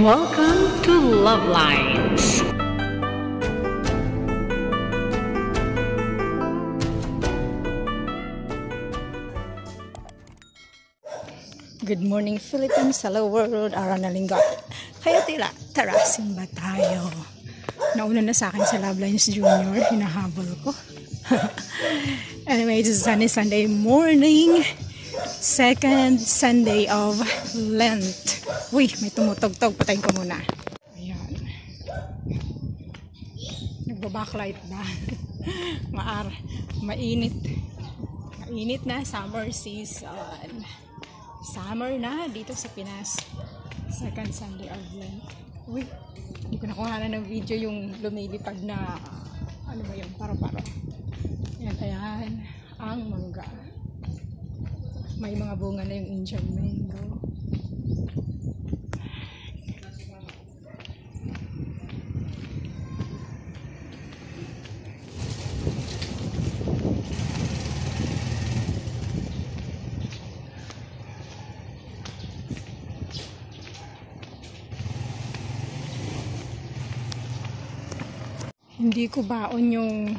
Welcome to Love Lines. Good morning Philippines, hello world, araw na linggo. Kaya tara, simba tayo. Nauna na sa akin sa Love Lines Junior, hinahabol ko. Anyway, it's a sunny Sunday morning. Second Sunday of Lent. Uy, may tumutugtog, patayin ko muna. Ayan. Nagbabacklight na. Mainit. Mainit na, summer season. Summer na dito sa Pinas. Second Sunday of Lent. Uy, hindi ko nakuha na ng video yung lumilipad na ano ba yun, paro-paro. Ayan, ang mangga. May mga bunga na yung Indian mango. Hindi ko baon yung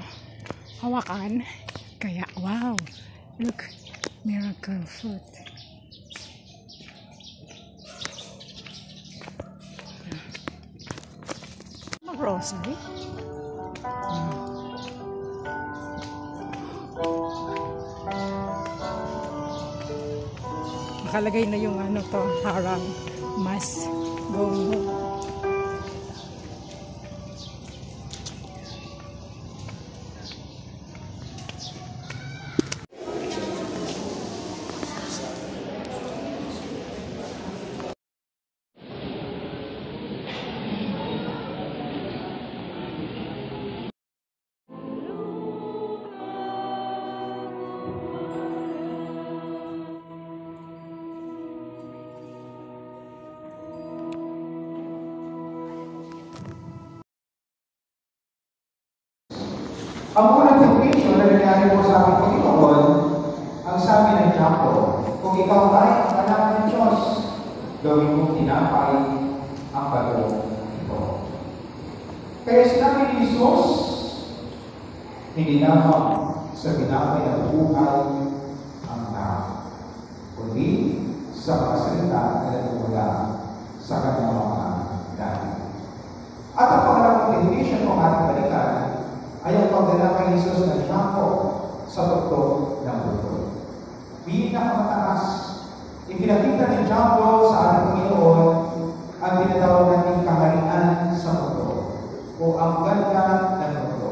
hawakan. Kaya, wow! Look! Miracle fruit. Rosary. Nakalagay na yung ano to, harang mas going home. Ang unang temptation na nangyari po sa aking Panginoon, ang sabi ng Diablo, kung ikaw ay anak ng Diyos, gawin mong tinapay ang bato ito. Kaya sinabi ni Jesus, hindi lamang sa tinapay ang buhay ang tao, kundi sa mga salita na nagmumula sa kanyang mga dahil. At ang pangalawang temptation ng ating balikan ay ang pagdala kay Jesus ng Diablo sa tuktok ng mundo. Pinakamataas, ipinakita ni Diablo sa ating Panginoon ang tinatawag nating kaharian sa mundo o ang ganda ng mundo.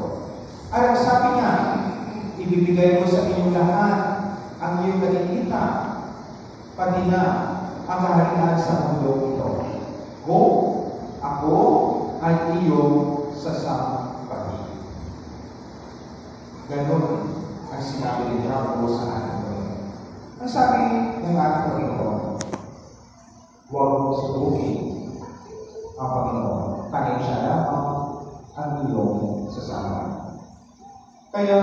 At ang sabi niya, ibibigay ko sa inyong lahat ang iyong nakikita, pati na ang kaharian sa mundo ito. Go, ako ay iyong sasampahin. Ganon ang sinabi ni Diablo sa ating Panginoon. Ang sabi ng ating Panginoon, huwag mong subukin ang Panginoon, kahit siya lamang ang iyong sasama. Kaya,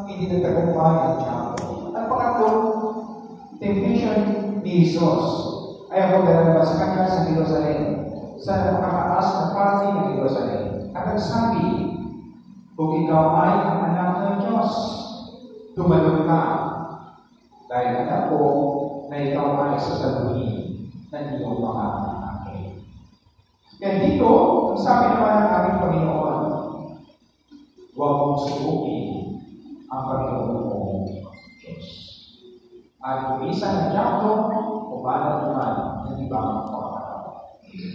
hindi nagtagumpay ang Diablo. Ang pangatlong temptation ni Jesus ay ang pagdala sa kanya sa Jerusalem, sa napakataas na parte ng Jerusalem. At ang sabi, kung ikaw ay ang anak ng Diyos, tumalon ka, dahil anak ko na ikaw ay sasaluhin ng iyong mga akin. Kaya dito, ang sabi naman ng aming Panginoon, huwag mong subukin ang Panginoon mong Diyos. At umisa ng Diablo, umalat naman ng ibang pagkakataon.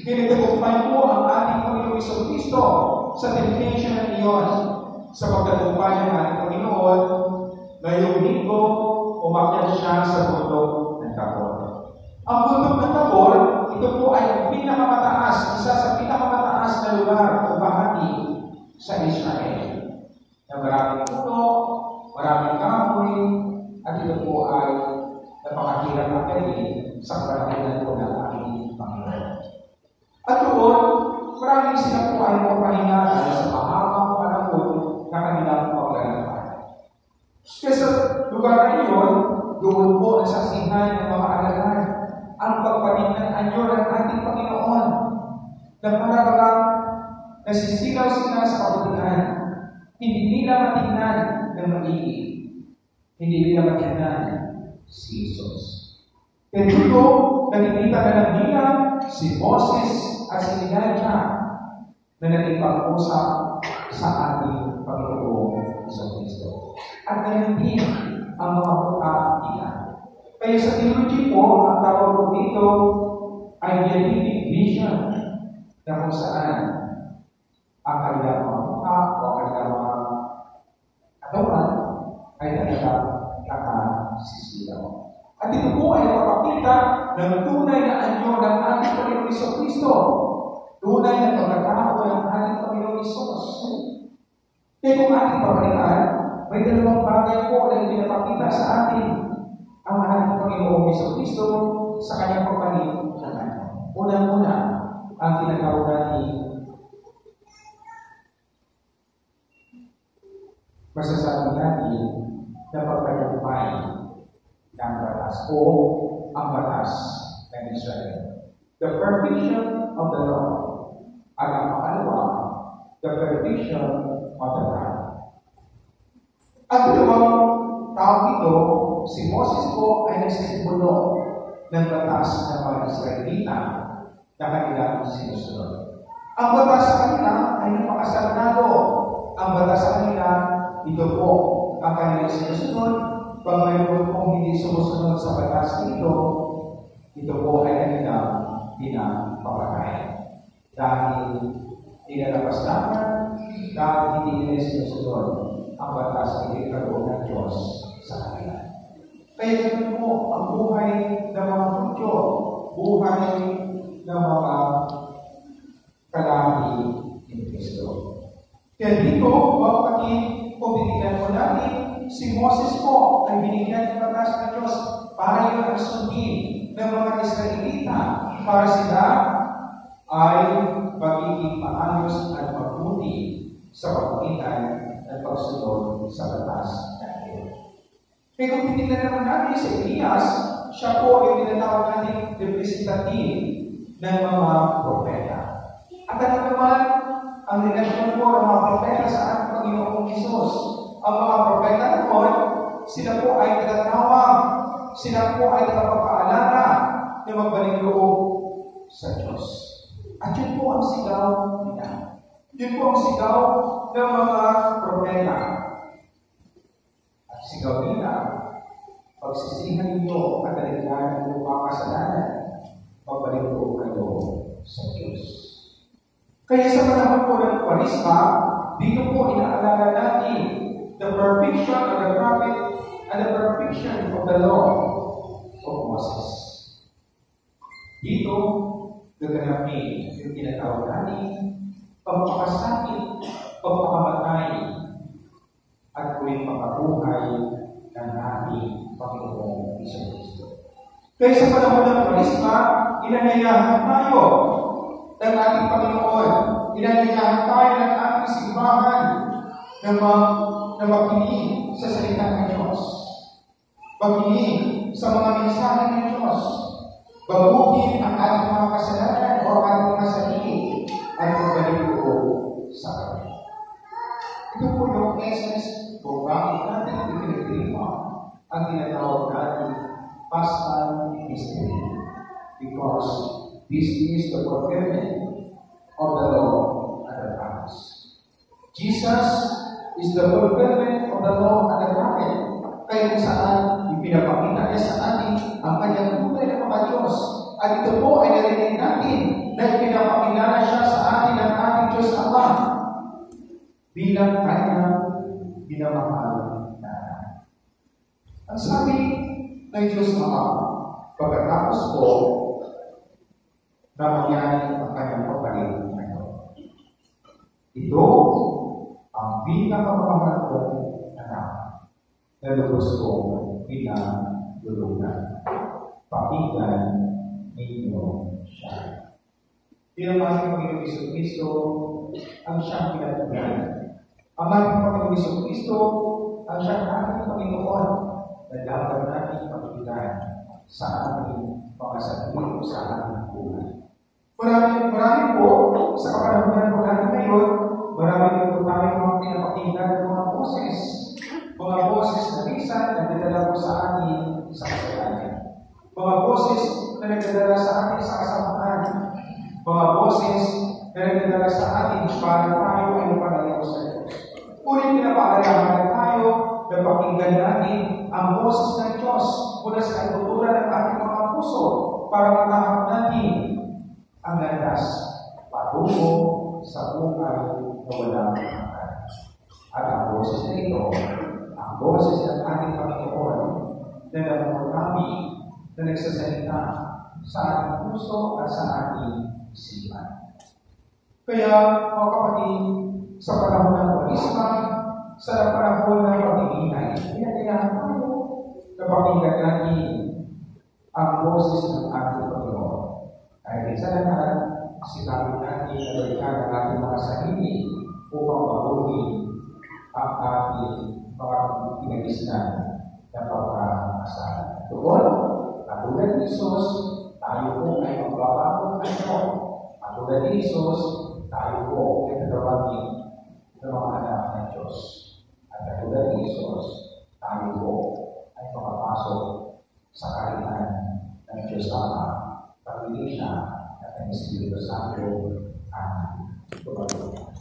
Pinagtagumpay po ang ating Panginoon Jesucristo sa temptation ng iyon, sa pagtagumpay ng ating Panginoon, ngayong linggo, umakyat siya sa bundok ng Tabor. Ang bundok ng Tabor, ito po ay ang pinakamataas, isa sa pinakamataas na lugar o bahagi sa Israel. Na maraming puno, maraming kahoy, at ito po ay napakahirap na kainin sa karahanan po ng ating Panginoon. At doon, maraming sila po ay mapahinga sa mahabang panahon na kanilang paglalakad. Kaya sa lugar na iyon, doon po nasaksihan ng mga alagad ang pagpalit ng anyo ng ating Panginoon Nagsisigaw sila sa kabutihan. Hindi nila matingnan ng maigi. Hindi nila matingnan si Jesus. Pero dito, nakikita na lang nila si Moses at si Elijah na nagpag-usap sa ating Panginoong Kristo. At ngayon din ang mga mukha nila. Kaya sa theology po, ang tawag po dito ay dialectic vision na kung saan ang kanilang mga mukha o kanilang mga katawan ay talagang nakasisilaw. At ito po ay napapakita ng tunay na anyo ng ating Panginoong Kristo. Tunay na pagkatao ng ating Panginoong Isus. Kaya kung ating pabalikan, may dalawang bagay po na pinapakita sa atin ang ating Panginoong Kristo sa kanyang pagpalit ng anyo. Unang-una, ang tinatawag natin masasabi natin na pagpapalupay ng batas o ang batas ng Israel. The perfection of the law. At ang pangalawa, the perfection of the God. Ang dalawang tao ito, si Moses po ay nagsisimbolo ng batas ng mga Israelita na kanilang sinusunod. Ang batas sa kanila ay napakasagrado. Ang batas sa kanila, ito po ang kanilang sinusunod. Pag mayroon pong hindi sumusunod sa batas ito po ay kanilang pinapapatay. Dahil inalapaslakan, dahil hindi nila sinusunod ang batas na ipinagkaloob ng Diyos sa kanila. Kaya ganun po ang buhay ng mga Hudyo, buhay ng mga kalahi ni Kristo. Kaya dito, bakit kung binigyan mo natin, si Moses po ay binigyan ng batas ng Diyos para yun ang sundin ng mga Israelita para sila ay magiging maayos at mabuti sa pagpagitan at pagsunod sa batas ng Diyos. Kaya kung titignan naman natin si Elias, siya po yung tinatawag natin representative ng mga propeta. At ano naman ang relasyon po ng mga propeta sa ating Panginoong Isus? Ang mga propeta naman, sila po ay tagatawag, sila po ay tagapagpaalala na magbalik loob sa Diyos. At yun po ang sigaw nila. Yun po ang sigaw ng mga propeta. At sigaw nila, pagsisihan ninyo at daligyan ng mga kasalanan, magbalik loob kayo sa Diyos. Kaya sa panahon po ng Kwaresma, dito po inaalala natin the perfection of the prophet and the perfection of the law of Moses. Dito, gaganapin yung tinatawag natin pagpapasakit, pagpapakamatay, at muling pagpabuhay ng ating Panginoong Kristo. Kaya sa panahon ng Kwaresma, inanyayahan tayo ng ating Panginoon. Inanyayahan tayo ng ating simbahan na makinig sa salita ng Diyos. Makinig sa mga mensahe ng Diyos. Baguhin ang ating mga kasalanan o ating mga sarili at magbalik loob sa Kanya. Ito po yung essence kung bakit natin ipinagdiriwa ang tinatawag natin Paschal Mystery. Because this is the fulfillment of the law and the prophets. Jesus is the fulfillment of the law and the prophet. Kaya kung saan ipinapakita niya sa atin ang kanyang tunay na mga Diyos. At ito po ay narinig natin na ipinapakilala siya sa atin ng ating Diyos Allah bilang kanyang binamahal na. Ang sabi ng Diyos Ama, pagkatapos po na mangyari ang kanyang pagpalit ngayon. Ito ang pinakamamahal kong anak na lubos kong pinagdulugan. Pakinggan ninyo siya. Bilang ating Panginoong Kristo ang siyang pinatulan. Ang ating Panginoong Kristo ang siyang ating Panginoon na dapat natin pakinggan sa ating mga sarili sa ating buhay. Marami po sa kapanahunan po natin ngayon, marami po tayong mga pinapakinggan ng mga boses. Mga boses na minsan nagdadala po sa atin sa kasalanan. Mga boses na nagdadala sa atin sa kasamaan. Mga boses na nagdadala sa atin para tayo ay mapalayo sa Diyos. Ngunit pinapaalalahan na tayo na pakinggan natin ang boses ng Diyos mula sa katuturan ng ating mga puso para matahak natin ang landas patungo sa buhay na walang hanggan. At ang boses na ito, ang boses ng ating Panginoon na namarami na nagsasalita sa ating puso at sa ating isipan. Kaya, mga kapatid, sa panahon ng Barisma, sa panahon ng pagdidihay, pinagayahan tayo na pakinggan natin ang boses ng ating Panginoon. Ay sa lahat, sinabing natin na balikan ang ating mga sarili upang mabuhin ang ating mga pinagisnan na pagkakasalan. Doon, katulad ni Jesus, tayo po ay magbabagong ano. Katulad ni Jesus, tayo po ay natawagin ng mga anak ng Diyos. At katulad ni Jesus, tayo po ay makapasok sa karihan ng Diyos Ama, pag-ibig siya at ang Espiritu Santo ang tumulong.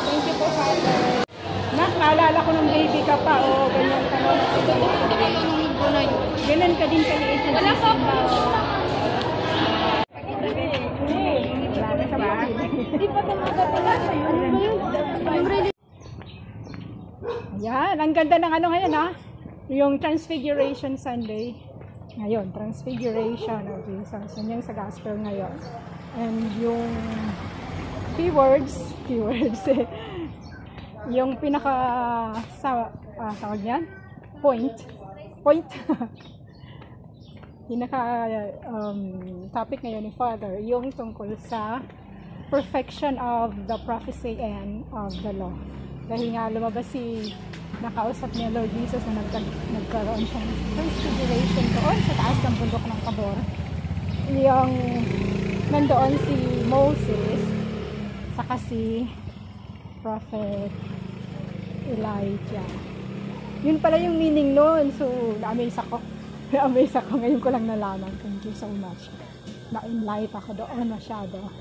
Thank you po, Father. Nak, naalala ko nung baby ka pa, o ganyan ka na. Ganun ka din kaliit na wala pa po. Hindi pa yan, ang ganda ng ano ngayon ha. Yung Transfiguration Sunday. Ngayon, Transfiguration of Jesus. Yan yung sa Gospel ngayon. And yung keywords yung pinaka tawag yan? Point pinaka topic ngayon ni Father, yung tungkol sa perfection of the prophecy and of the law. Dahil nga lumabas nakausap niya Lord Jesus na nagkaroon siyang transfiguration doon sa taas ng bundok ng Tabor. Yung nandoon si Moses saka si Prophet Elijah. Yun pala yung meaning noon. So, na-amaze ako. Ngayon ko lang nalaman. Thank you so much. Na-enlight ako doon masyado.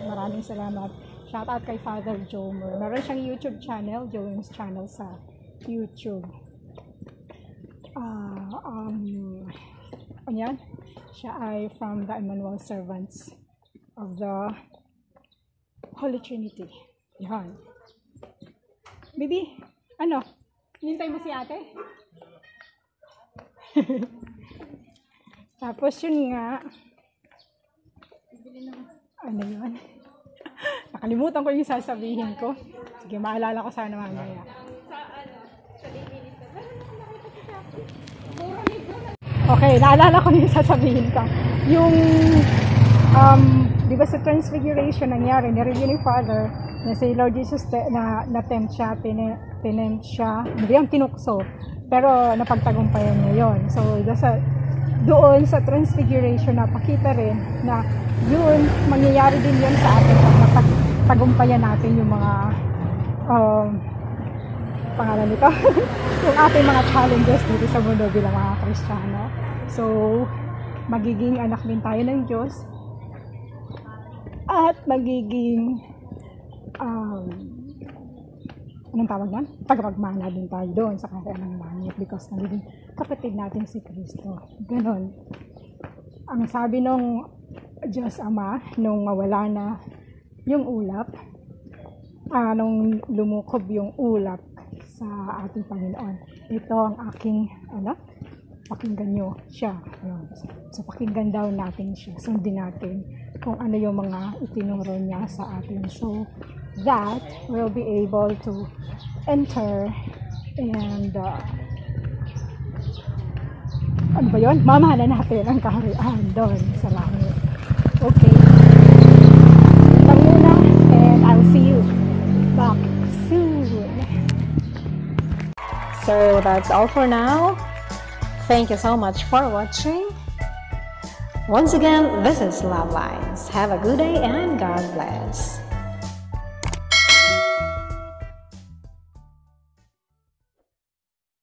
Maraming salamat. Shout out kay Father Jomer. Meron siyang YouTube channel, Jomer's channel sa YouTube. Yan. Siya ay from the Emmanuel Servants of the Holy Trinity. Yan. Baby, ano? Hinintay mo si ate? Tapos yun nga. Ano yun? Nakalimutan ko yung sasabihin ko. Sige, maalala ko sana mamaya. Okay, naalala ko yung sasabihin ko. Yung, di ba sa Transfiguration nangyari, nireview ni Father, na si Lord Jesus na-tempt siya, pinempt siya, hindi yung tinukso, pero napagtagumpayan niya yun. So, doon sa Transfiguration, napakita rin na yun, mangyayari din yun sa atin pag napagtagumpayan natin yung mga pangalan nito, yung ating mga challenges dito sa mundo bilang mga Kristiyano. So, magiging anak din tayo ng Diyos at magiging anong tawag yan? Tagapagmana din tayo doon sa kaharian ng langit because nagiging kapatid natin si Kristo. Ganon. Ang sabi nung Diyos Ama, nung mawala na yung ulap, nung lumukob yung ulap sa ating Panginoon. Ito ang aking anak, pakinggan nyo siya. So pakinggan daw natin siya, sundin natin kung ano yung mga itinuro niya sa atin. So that we'll be able to enter and ano ba yun? Mamahala natin ang kaharian doon sa langit. Okay. Ito muna and I'll see you back soon. So that's all for now. Thank you so much for watching. Once again, this is Love Lines. Have a good day and God bless.